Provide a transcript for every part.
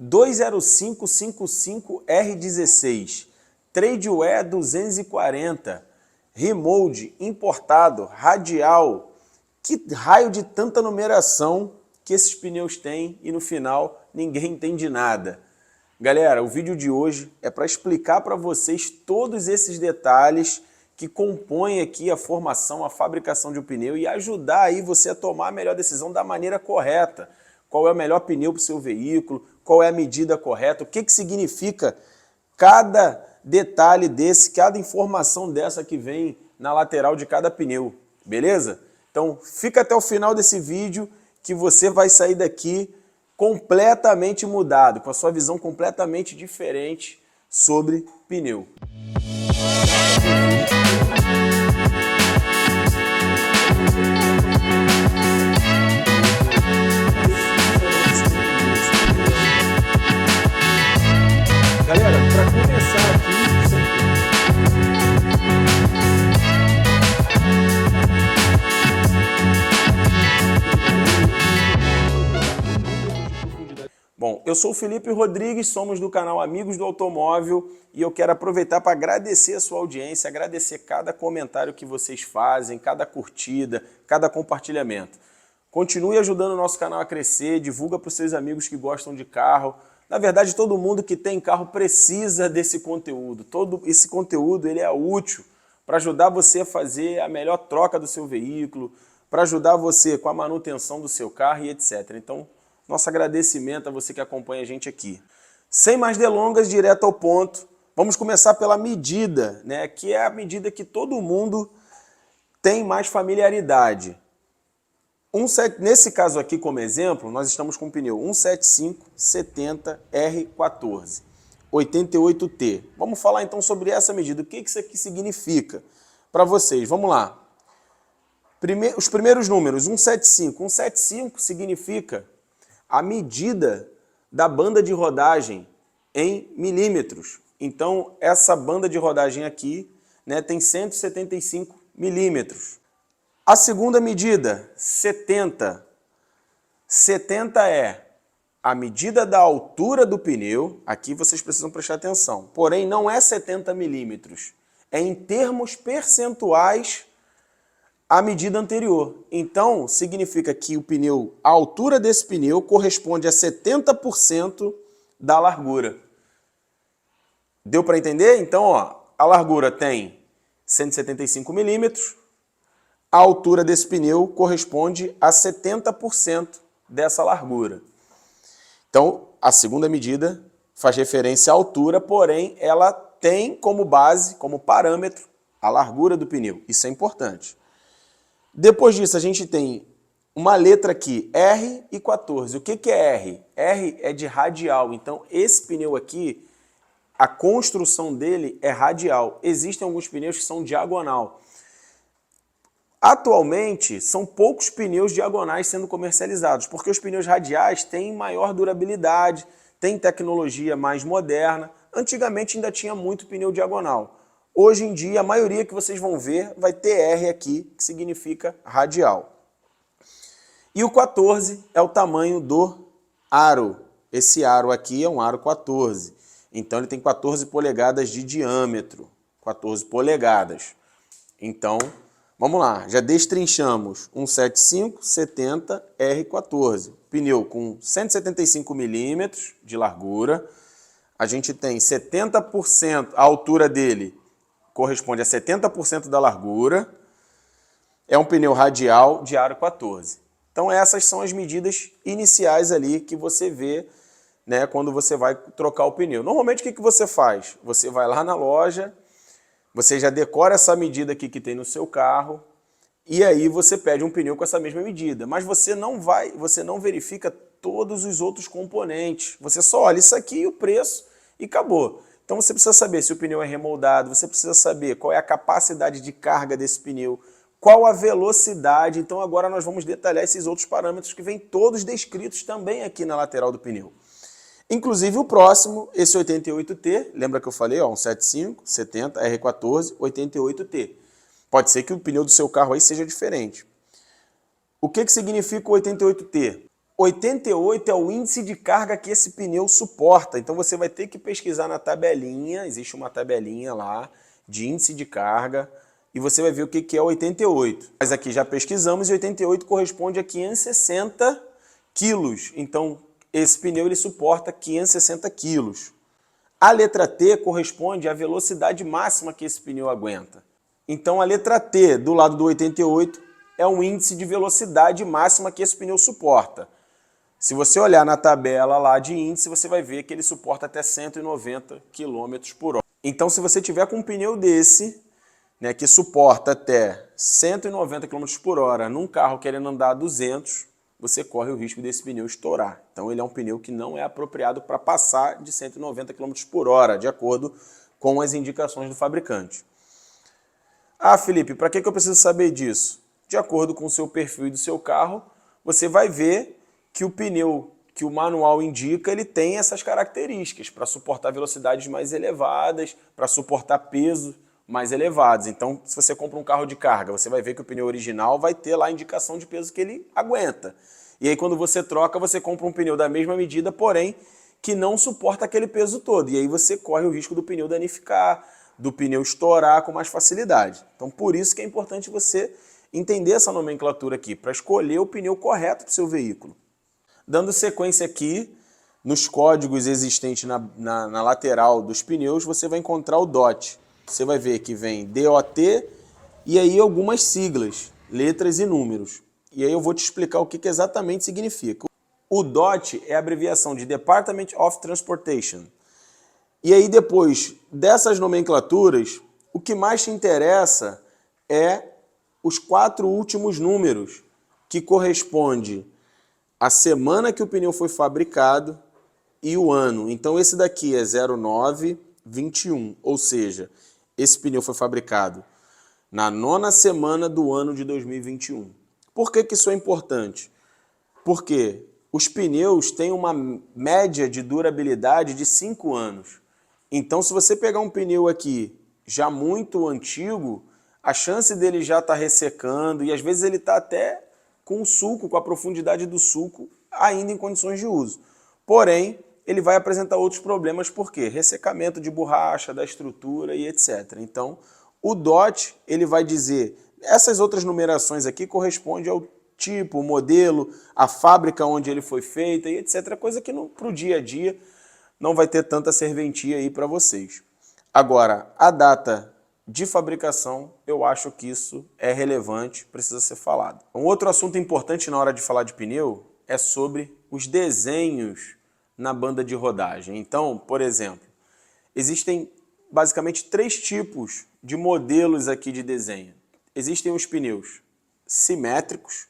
20555R16, Tradeware 240, Remold, importado, radial. Que raio de tanta numeração que esses pneus têm e no final ninguém entende nada. Galera, o vídeo de hoje é para explicar para vocês todos esses detalhes que compõem aqui a formação, a fabricação de um pneu e ajudar aí você a tomar a melhor decisão da maneira correta. Qual é o melhor pneu para o seu veículo, qual é a medida correta, o que significa cada detalhe desse, cada informação dessa que vem na lateral de cada pneu, beleza? Então fica até o final desse vídeo que você vai sair daqui completamente mudado, com a sua visão completamente diferente sobre pneu. Galera, para começar aqui, bom, eu sou o Felipe Rodrigues, somos do canal Amigos do Automóvel e eu quero aproveitar para agradecer a sua audiência, agradecer cada comentário que vocês fazem, cada curtida, cada compartilhamento. Continue ajudando o nosso canal a crescer, divulga para os seus amigos que gostam de carro. Na verdade, todo mundo que tem carro precisa desse conteúdo. Todo esse conteúdo ele é útil para ajudar você a fazer a melhor troca do seu veículo, para ajudar você com a manutenção do seu carro e etc. Então, nosso agradecimento a você que acompanha a gente aqui. Sem mais delongas, direto ao ponto, vamos começar pela medida, né? Que é a medida que todo mundo tem mais familiaridade. Nesse caso aqui, como exemplo, nós estamos com o pneu 175/70R14, 88T. Vamos falar então sobre essa medida. O que isso aqui significa para vocês? Vamos lá. Os primeiros números, 175. 175 significa a medida da banda de rodagem em milímetros. Então, essa banda de rodagem aqui, né, tem 175 milímetros. A segunda medida, 70. 70 é a medida da altura do pneu. Aqui vocês precisam prestar atenção. Porém, não é 70 milímetros. É em termos percentuais a medida anterior. Então, significa que a altura desse pneu corresponde a 70% da largura. Deu para entender? Então, ó, a largura tem 175 milímetros. A altura desse pneu corresponde a 70% dessa largura. Então, a segunda medida faz referência à altura, porém, ela tem como base, como parâmetro, a largura do pneu. Isso é importante. Depois disso, a gente tem uma letra aqui, R e 14. O que é R? R é de radial. Então, esse pneu aqui, a construção dele é radial. Existem alguns pneus que são diagonal. Atualmente, são poucos pneus diagonais sendo comercializados, porque os pneus radiais têm maior durabilidade, têm tecnologia mais moderna. Antigamente ainda tinha muito pneu diagonal. Hoje em dia, a maioria que vocês vão ver vai ter R aqui, que significa radial. E o 14 é o tamanho do aro. Esse aro aqui é um aro 14. Então ele tem 14 polegadas de diâmetro. 14 polegadas. Então, vamos lá, já destrinchamos 175/70 R14, pneu com 175 milímetros de largura, a gente tem 70%, a altura dele corresponde a 70% da largura, é um pneu radial de aro 14. Então essas são as medidas iniciais ali que você vê, né, quando você vai trocar o pneu. Normalmente o que você faz? Você vai lá na loja, você já decora essa medida aqui que tem no seu carro e aí você pede um pneu com essa mesma medida. Mas você não verifica todos os outros componentes. Você só olha isso aqui e o preço e acabou. Então você precisa saber se o pneu é remoldado, você precisa saber qual é a capacidade de carga desse pneu, qual a velocidade. Então agora nós vamos detalhar esses outros parâmetros que vêm todos descritos também aqui na lateral do pneu. Inclusive o próximo, esse 88T, lembra que eu falei, ó, 175/70 R14, 88T. Pode ser que o pneu do seu carro aí seja diferente. O que significa o 88T? 88 é o índice de carga que esse pneu suporta. Então você vai ter que pesquisar na tabelinha, existe uma tabelinha lá de índice de carga, e você vai ver o que é 88. Mas aqui já pesquisamos e 88 corresponde a 560 quilos. Então esse pneu ele suporta 560 quilos. A letra T corresponde à velocidade máxima que esse pneu aguenta. Então a letra T do lado do 88 é um índice de velocidade máxima que esse pneu suporta. Se você olhar na tabela lá de índice, você vai ver que ele suporta até 190 km por hora. Então se você tiver com um pneu desse, né, que suporta até 190 km por hora num carro querendo andar a 200, você corre o risco desse pneu estourar. Então ele é um pneu que não é apropriado para passar de 190 km por hora, de acordo com as indicações do fabricante. Ah, Felipe, para que eu preciso saber disso? De acordo com o seu perfil e do seu carro, você vai ver que o pneu que o manual indica, ele tem essas características para suportar velocidades mais elevadas, para suportar peso mais elevados. Então, se você compra um carro de carga, você vai ver que o pneu original vai ter lá a indicação de peso que ele aguenta. E aí, quando você troca, você compra um pneu da mesma medida, porém, que não suporta aquele peso todo. E aí você corre o risco do pneu danificar, do pneu estourar com mais facilidade. Então, por isso que é importante você entender essa nomenclatura aqui, para escolher o pneu correto para o seu veículo. Dando sequência aqui, nos códigos existentes na lateral dos pneus, você vai encontrar o DOT. Você vai ver que vem DOT e aí algumas siglas, letras e números. E aí eu vou te explicar o que exatamente significa. O DOT é a abreviação de Department of Transportation. E aí depois dessas nomenclaturas, o que mais te interessa é os 4 últimos números, que corresponde à semana que o pneu foi fabricado e o ano. Então esse daqui é 0921, ou seja, esse pneu foi fabricado na 9ª semana do ano de 2021. Por que isso é importante? Porque os pneus têm uma média de durabilidade de 5 anos. Então, se você pegar um pneu aqui já muito antigo, a chance dele já estar ressecando e às vezes ele está até com o sulco, com a profundidade do sulco, ainda em condições de uso. Porém, ele vai apresentar outros problemas, por quê? Ressecamento de borracha, da estrutura e etc. Então, o DOT, ele vai dizer, essas outras numerações aqui correspondem ao tipo, o modelo, a fábrica onde ele foi feito e etc. Coisa que para o dia a dia não vai ter tanta serventia aí para vocês. Agora, a data de fabricação, eu acho que isso é relevante, precisa ser falado. Um outro assunto importante na hora de falar de pneu é sobre os desenhos na banda de rodagem. Então, por exemplo, existem basicamente 3 tipos de modelos aqui de desenho. Existem os pneus simétricos,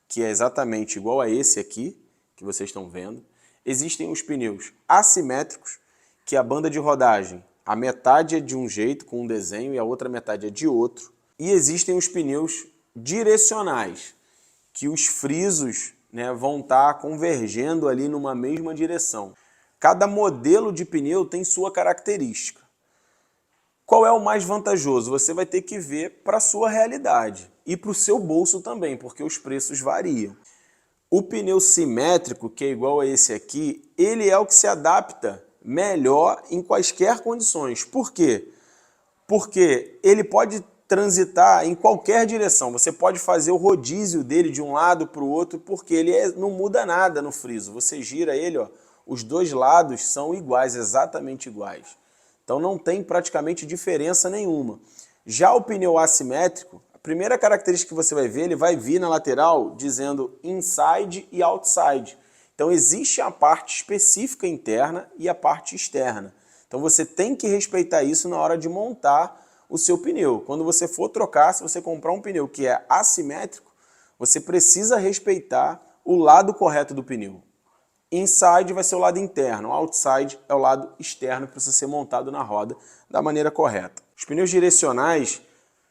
que é exatamente igual a esse aqui, que vocês estão vendo. Existem os pneus assimétricos, que a banda de rodagem, a metade é de um jeito, com um desenho, e a outra metade é de outro. E existem os pneus direcionais, que os frisos, né, vão estar convergendo ali numa mesma direção. Cada modelo de pneu tem sua característica. Qual é o mais vantajoso? Você vai ter que ver para a sua realidade e para o seu bolso também, porque os preços variam. O pneu simétrico, que é igual a esse aqui, ele é o que se adapta melhor em quaisquer condições. Por quê? Porque ele pode transitar em qualquer direção. Você pode fazer o rodízio dele de um lado para o outro, porque ele não muda nada no friso. Você gira ele, ó, os 2 lados são iguais, exatamente iguais. Então não tem praticamente diferença nenhuma. Já o pneu assimétrico, a primeira característica que você vai ver, ele vai vir na lateral dizendo inside e outside. Então existe a parte específica interna e a parte externa. Então você tem que respeitar isso na hora de montar o seu pneu. Quando você for trocar, se você comprar um pneu que é assimétrico, você precisa respeitar o lado correto do pneu. Inside vai ser o lado interno, outside é o lado externo que precisa ser montado na roda da maneira correta. Os pneus direcionais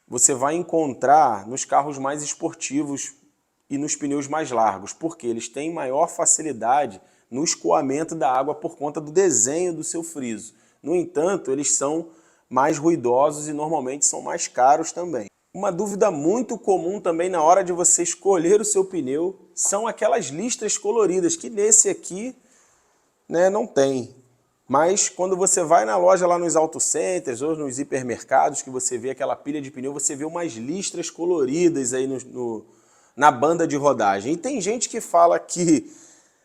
você vai encontrar nos carros mais esportivos e nos pneus mais largos, porque eles têm maior facilidade no escoamento da água por conta do desenho do seu friso. No entanto, eles são mais ruidosos e normalmente são mais caros também. Uma dúvida muito comum também na hora de você escolher o seu pneu são aquelas listras coloridas, que nesse aqui, né, não tem. Mas quando você vai na loja lá nos auto centers ou nos hipermercados, que você vê aquela pilha de pneu, você vê umas listras coloridas aí na banda de rodagem. E tem gente que fala que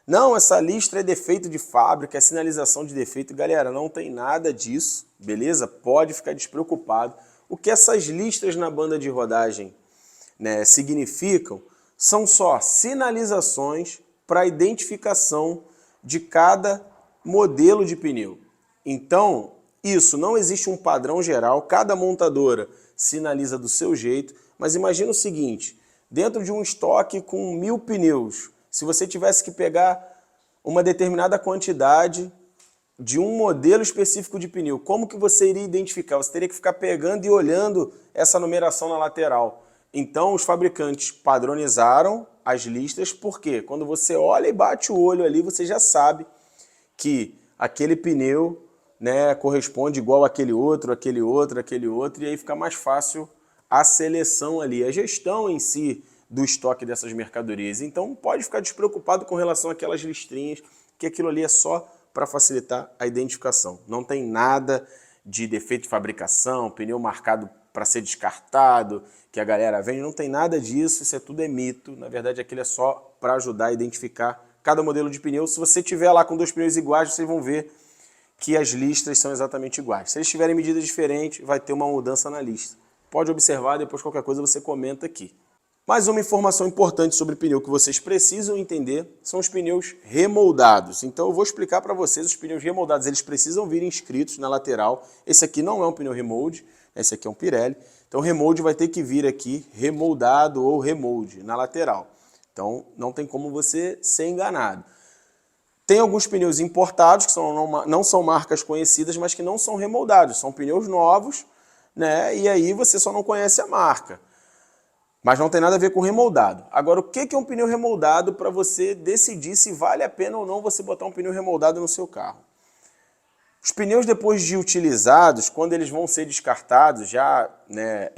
não, essa listra é defeito de fábrica, é sinalização de defeito. Galera, não tem nada disso, beleza? Pode ficar despreocupado. O que essas listras na banda de rodagem, né, significam são só sinalizações para identificação de cada modelo de pneu. Então, isso, não existe um padrão geral, cada montadora sinaliza do seu jeito, mas imagina o seguinte, dentro de um estoque com 1000 pneus, se você tivesse que pegar uma determinada quantidade de um modelo específico de pneu, como que você iria identificar? Você teria que ficar pegando e olhando essa numeração na lateral. Então, os fabricantes padronizaram as listas, porque quando você olha e bate o olho ali, você já sabe que aquele pneu, né, corresponde igual àquele outro, e aí fica mais fácil a seleção ali, a gestão em si do estoque dessas mercadorias. Então, pode ficar despreocupado com relação àquelas listrinhas, que aquilo ali é só para facilitar a identificação. Não tem nada de defeito de fabricação, pneu marcado para ser descartado, que a galera vende, não tem nada disso, isso tudo é mito. Na verdade, aquilo é só para ajudar a identificar cada modelo de pneu. Se você tiver lá com 2 pneus iguais, vocês vão ver que as listras são exatamente iguais. Se eles tiverem medidas diferentes, vai ter uma mudança na lista. Pode observar, depois qualquer coisa você comenta aqui. Mais uma informação importante sobre pneu que vocês precisam entender são os pneus remoldados. Então eu vou explicar para vocês, os pneus remoldados, eles precisam vir inscritos na lateral. Esse aqui não é um pneu remold, esse aqui é um Pirelli. Então o remold vai ter que vir aqui remoldado ou remold na lateral. Então não tem como você ser enganado. Tem alguns pneus importados, que não são marcas conhecidas, mas que não são remoldados. São pneus novos, né? E aí você só não conhece a marca. Mas não tem nada a ver com remoldado. Agora, o que é um pneu remoldado para você decidir se vale a pena ou não você botar um pneu remoldado no seu carro? Os pneus, depois de utilizados, quando eles vão ser descartados, já, né,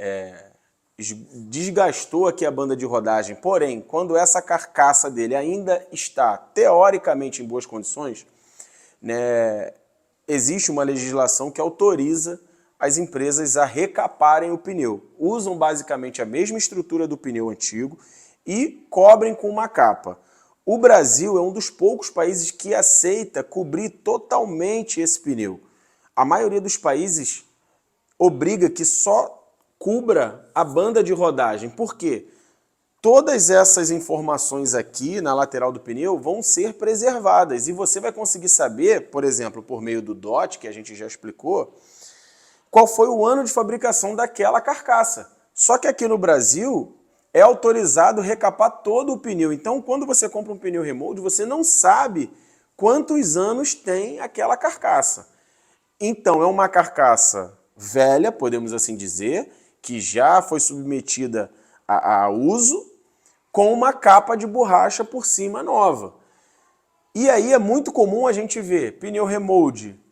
desgastou aqui a banda de rodagem, porém, quando essa carcaça dele ainda está teoricamente em boas condições, né, existe uma legislação que autoriza as empresas a recaparem o pneu. Usam basicamente a mesma estrutura do pneu antigo e cobrem com uma capa. O Brasil é um dos poucos países que aceita cobrir totalmente esse pneu. A maioria dos países obriga que só cubra a banda de rodagem. Por quê? Todas essas informações aqui na lateral do pneu vão ser preservadas e você vai conseguir saber, por exemplo, por meio do DOT, que a gente já explicou, qual foi o ano de fabricação daquela carcaça. Só que aqui no Brasil é autorizado recapar todo o pneu. Então, quando você compra um pneu remold, você não sabe quantos anos tem aquela carcaça. Então, é uma carcaça velha, podemos assim dizer, que já foi submetida a uso, com uma capa de borracha por cima nova. E aí é muito comum a gente ver pneu remold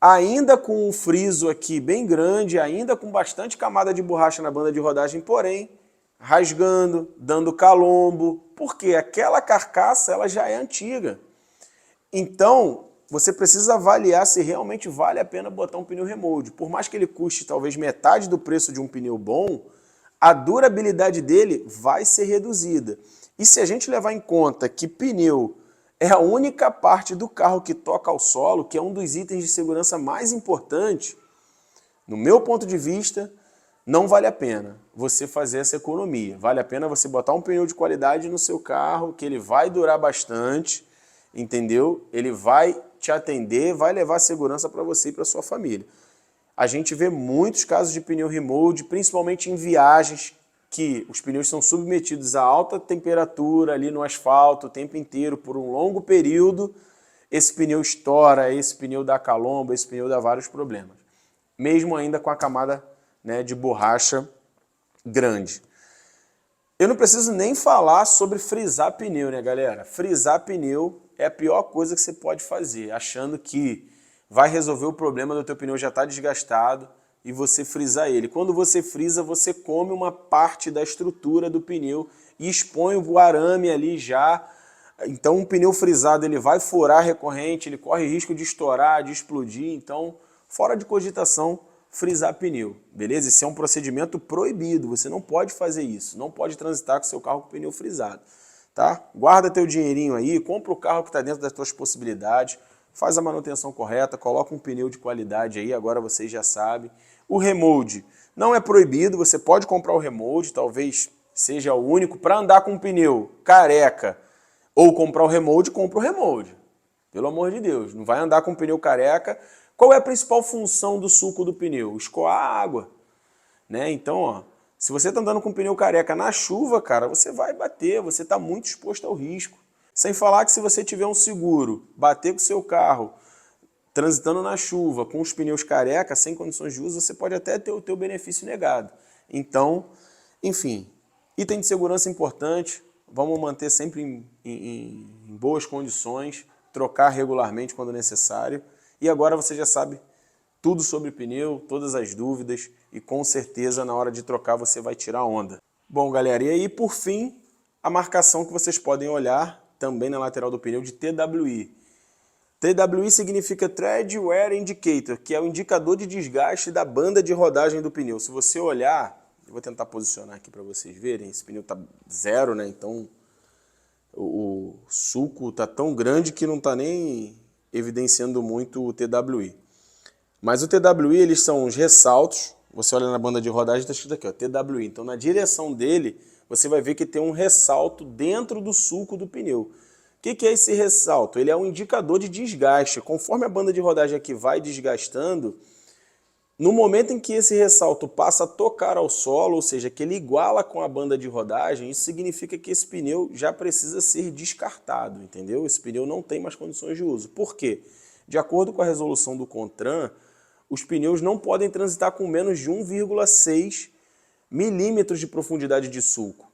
ainda com um friso aqui bem grande, ainda com bastante camada de borracha na banda de rodagem, porém rasgando, dando calombo, porque aquela carcaça ela já é antiga. Então, você precisa avaliar se realmente vale a pena botar um pneu remold. Por mais que ele custe talvez metade do preço de um pneu bom, a durabilidade dele vai ser reduzida. E se a gente levar em conta que pneu é a única parte do carro que toca ao solo, que é um dos itens de segurança mais importantes, no meu ponto de vista, não vale a pena você fazer essa economia. Vale a pena você botar um pneu de qualidade no seu carro, que ele vai durar bastante, entendeu? Ele vai te atender, vai levar segurança para você e para sua família. A gente vê muitos casos de pneu remold, principalmente em viagens, que os pneus são submetidos a alta temperatura ali no asfalto o tempo inteiro, por um longo período, esse pneu estoura, esse pneu dá calombo, esse pneu dá vários problemas. Mesmo ainda com a camada, né, de borracha grande. Eu não preciso nem falar sobre frisar pneu, né, galera? Frisar pneu é a pior coisa que você pode fazer, achando que vai resolver o problema do teu pneu já estar desgastado e você frisar ele. Quando você frisa, você come uma parte da estrutura do pneu e expõe o arame ali já. Então um pneu frisado ele vai furar recorrente, ele corre risco de estourar, de explodir, então fora de cogitação frisar pneu, beleza? Isso é um procedimento proibido, você não pode fazer isso, não pode transitar com seu carro com pneu frisado, tá? Guarda teu dinheirinho aí, compra o carro que está dentro das tuas possibilidades, faz a manutenção correta, coloca um pneu de qualidade aí, agora vocês já sabem. O remold não é proibido, você pode comprar o remold, talvez seja o único, para andar com um pneu careca ou comprar o remold, compra o remold. Pelo amor de Deus, não vai andar com um pneu careca. Qual é a principal função do suco do pneu? Escoar a água, né? Então, ó, se você está andando com um pneu careca na chuva, cara, você vai bater, você está muito exposto ao risco. Sem falar que se você tiver um seguro, bater com o seu carro, transitando na chuva, com os pneus careca, sem condições de uso, você pode até ter o teu benefício negado. Então, enfim, item de segurança importante, vamos manter sempre em boas condições, trocar regularmente quando necessário. E agora você já sabe tudo sobre pneu, todas as dúvidas e com certeza na hora de trocar você vai tirar onda. Bom, galera, e aí por fim, a marcação que vocês podem olhar também na lateral do pneu de TWI. TWI significa Tread Wear Indicator, que é o indicador de desgaste da banda de rodagem do pneu. Se você olhar, eu vou tentar posicionar aqui para vocês verem, esse pneu está zero, né? Então o suco está tão grande que não está nem evidenciando muito o TWI. Mas o TWI, eles são os ressaltos, você olha na banda de rodagem, está escrito aqui, ó, TWI. Então na direção dele, você vai ver que tem um ressalto dentro do sulco do pneu. O que é esse ressalto? Ele é um indicador de desgaste. Conforme a banda de rodagem aqui vai desgastando, no momento em que esse ressalto passa a tocar ao solo, ou seja, que ele iguala com a banda de rodagem, isso significa que esse pneu já precisa ser descartado, entendeu? Esse pneu não tem mais condições de uso. Por quê? De acordo com a resolução do CONTRAN, os pneus não podem transitar com menos de 1,6 milímetros de profundidade de sulco.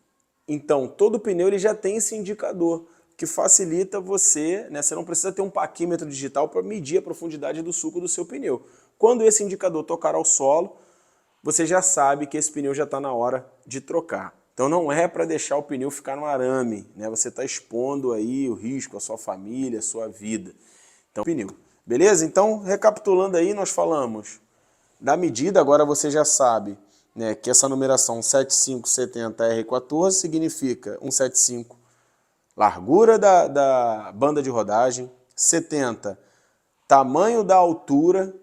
Então, todo pneu ele já tem esse indicador, que facilita você, né? Você não precisa ter um paquímetro digital para medir a profundidade do sulco do seu pneu. Quando esse indicador tocar ao solo, você já sabe que esse pneu já está na hora de trocar. Então não é para deixar o pneu ficar no arame, né? Você está expondo aí o risco, a sua família, a sua vida. Então, pneu. Beleza? Então, recapitulando aí, nós falamos da medida, agora você já sabe, né, que essa numeração 7570R14 significa 175 largura da banda de rodagem, 70 tamanho da altura,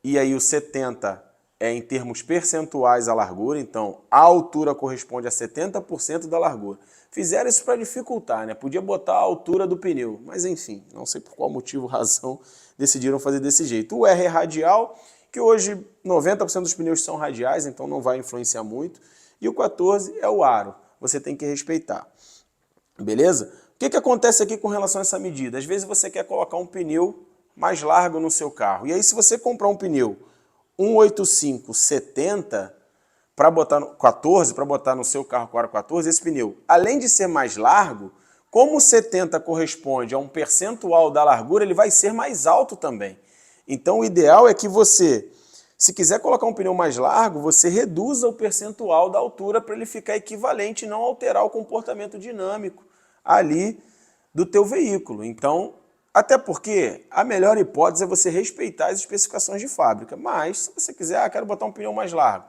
e aí o 70 é em termos percentuais a largura, então a altura corresponde a 70% da largura. Fizeram isso para dificultar, né? Podia botar a altura do pneu, mas enfim, não sei por qual motivo, razão, decidiram fazer desse jeito. O R é radial, que hoje 90% dos pneus são radiais, então não vai influenciar muito. E o 14 é o aro, você tem que respeitar. Beleza? O que acontece aqui com relação a essa medida? Às vezes você quer colocar um pneu mais largo no seu carro. E aí se você comprar um pneu 185/70 para botar no 14, para botar no seu carro com aro 14, esse pneu, além de ser mais largo, como o 70 corresponde a um percentual da largura, ele vai ser mais alto também. Então o ideal é que você, se quiser colocar um pneu mais largo, você reduza o percentual da altura para ele ficar equivalente e não alterar o comportamento dinâmico ali do teu veículo. Então, até porque a melhor hipótese é você respeitar as especificações de fábrica. Mas, se você quiser, quero botar um pneu mais largo,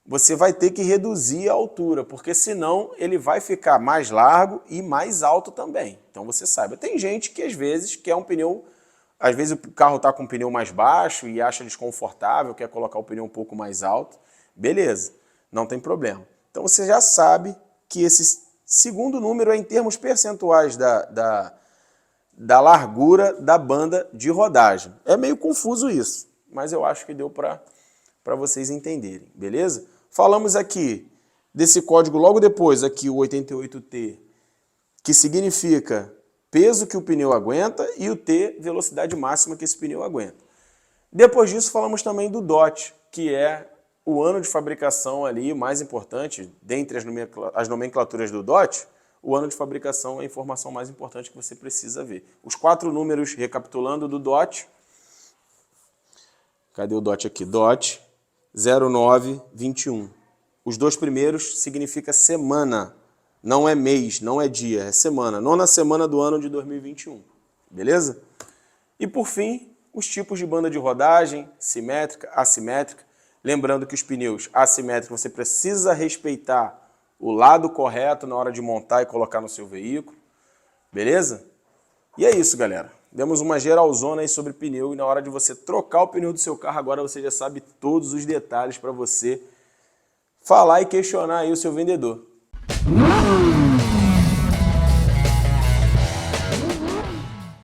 você vai ter que reduzir a altura, porque senão ele vai ficar mais largo e mais alto também. Então você saiba. Tem gente que às vezes quer um pneu, às vezes o carro está com um pneu mais baixo e acha desconfortável, quer colocar o pneu um pouco mais alto. Beleza, não tem problema. Então você já sabe que esse segundo número é em termos percentuais da largura da banda de rodagem. É meio confuso isso, mas eu acho que deu para vocês entenderem, beleza? Falamos aqui desse código logo depois, aqui o 88T, que significa peso que o pneu aguenta e o T, velocidade máxima que esse pneu aguenta. Depois disso falamos também do DOT, que é o ano de fabricação ali, mais importante, dentre as nomenclaturas do DOT, o ano de fabricação é a informação mais importante que você precisa ver. Os 4 números, recapitulando, do DOT. Cadê o DOT aqui? DOT 0921. Os dois primeiros significa semana, não é mês, não é dia, é semana. Nona semana do ano de 2021, beleza? E por fim, os tipos de banda de rodagem, simétrica, assimétrica. Lembrando que os pneus assimétricos você precisa respeitar o lado correto na hora de montar e colocar no seu veículo, beleza? E é isso, galera. Demos uma geralzona aí sobre pneu e na hora de você trocar o pneu do seu carro, agora você já sabe todos os detalhes para você falar e questionar aí o seu vendedor.